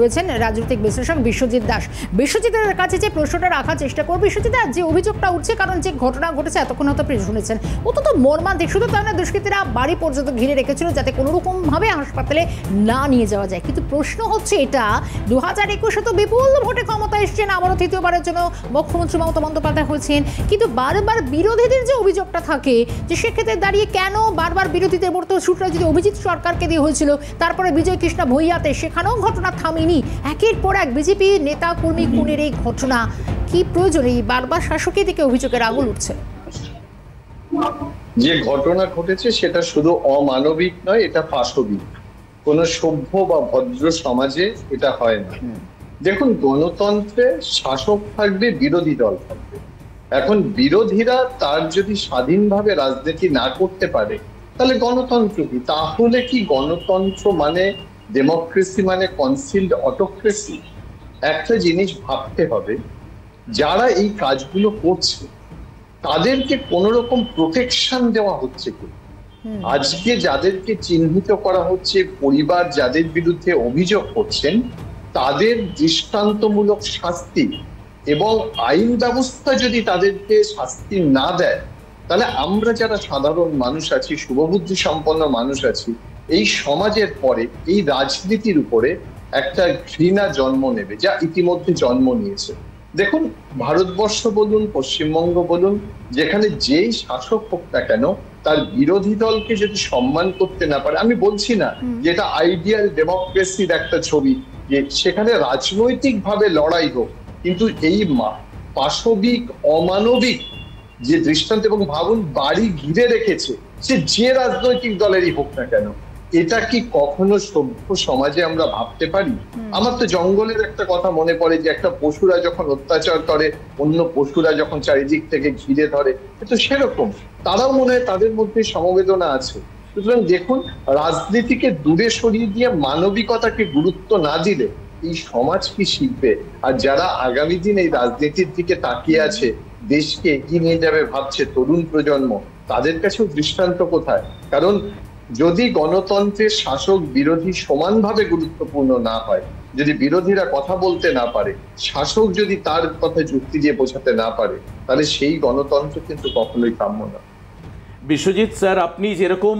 রয়েছেন রাজনৈতিক বিশ্লেষক বিশ্বজিৎ দাস। বিশ্বজিতের কাছে যে প্রশ্নটা রাখার চেষ্টা করব, বিশ্বজিৎ দা, যে অভিযোগটা উঠছে, কারণ যে ঘটনা ঘটেছে এতক্ষণ হয়তো আপনি শুনেছেন, অত্যন্ত মর্মান্তিক। শুধু তাই না, দুষ্কৃতীরা বাড়ি পর্যন্ত ঘিরে রেখেছিল যাতে কোনো রকমভাবে হাসপাতালে না নিয়ে যাওয়া যায়। কিন্তু প্রশ্ন হচ্ছে, এটা 2021 তো বিপুল ভোটে ক্ষমতা এসছেন, আবারও তৃতীয়বারের জন্য মুখ্যমন্ত্রী মমতা বন্দ্যোপাধ্যায় হয়েছেন, কিন্তু বারবার বিরোধীদের যে অভিযোগটা থাকে যে সেক্ষেত্রে দাঁড়িয়ে কেন বারবার বিরোধীদের বলতে শুরুটা যদি অভিজিৎ সরকারকে দিয়ে হয়েছিল, তারপরে বিজয় কৃষ্ণ ভূঁইয়াতে, সেখানেও ঘটনা থামেনি। একের পর এক বিজেপি নেতা কর্মী খুনের এই ঘটনা, কি প্রয়োজনে বারবার শাসকের দিকে অভিযোগের আঙুল উঠছে? যে ঘটনা ঘটেছে সেটা শুধু অমানবিক নয়, এটা পাশবিক। কোন সভ্য বা ভদ্র সমাজে এটা হয় না। দেখুন, গণতন্ত্রে শাসক থাকবে, বিরোধী দল থাকবে। এখন বিরোধীরা তার যদি স্বাধীনভাবে রাজনীতি না করতে পারে, তাহলে গণতন্ত্র কি? তাহলে কি গণতন্ত্র মানে ডেমোক্রেসি, মানে কনসিলড অটোক্রেসি? একটা জিনিস ভাবতে হবে, যারা এই কাজগুলো করছে তাদেরকে কোন রকম প্রোটেকশন দেওয়া হচ্ছে কি? আজকে যাদেরকে চিহ্নিত করা হচ্ছে, পরিবার যাদের বিরুদ্ধে অভিযোগ করছেন, তাদের দৃষ্টান্তমূলক শাস্তি এবং আইন ব্যবস্থা যদি তাদেরকে শাস্তি না দেয়, তাহলে আমরা যারা সাধারণ মানুষ আছি, শুভবুদ্ধি সম্পন্ন মানুষ আছি, এই সমাজের পরে এই রাজনীতির উপরে একটা ঘৃণা জন্ম নেবে, যা ইতিমধ্যে জন্ম নিয়েছে। দেখুন, ভারতবর্ষ বলুন, পশ্চিমবঙ্গ বলুন, যেখানে যেই শাসক হোক না কেন, তার বিরোধী দলকে যদি সম্মান করতে না পারে, আমি বলছি না যে এটা আইডিয়াল ডেমোক্রেসির একটা ছবি, যে সেখানে রাজনৈতিক ভাবে লড়াই হোক, কিন্তু এই পাশবিক অমানবিক যে দৃষ্টান্ত, এবং ভাবুন বাড়ি ঘিরে রেখেছে, সে যে রাজনৈতিক দলেরই হোক না কেন, এটা কি কখনো সভ্য সমাজে আমরা ভাবতে পারি? আমার তো জঙ্গলের একটা কথা মনে পড়ে, যে একটা পশুরা যখন অত্যাচার করে, অন্য পশুরা যখন চারিদিক থেকে ঘিরে ধরে, তো সেরকম তারাও মনে হয় তাদের মধ্যে সমবেদনা আছে। সুতরাং দেখুন, রাজনীতিকে দূরে সরিয়ে দিয়ে মানবিকতাকে গুরুত্ব না দিলে এই সমাজ কি শিখবে? আর যারা আগামী দিন এই রাজনীতির দিকে তাকিয়ে আছে, দেশকে এগিয়ে নিয়ে যাবে ভাবছে তরুণ প্রজন্ম, তাদের কাছেও দৃষ্টান্ত কোথায়? কারণ যদি গণতন্ত্রের শাসক বিরোধী সমানভাবে গুরুত্বপূর্ণ না হয়, যদি বিরোধীরা কথা বলতে না পারে, শাসক যদি তার কথা যুক্তি দিয়ে বোঝাতে না পারে, তাহলে সেই গণতন্ত্র কিন্তু কখনোই কাম্য না। বিশ্বজিৎ স্যার, আপনি যেরকম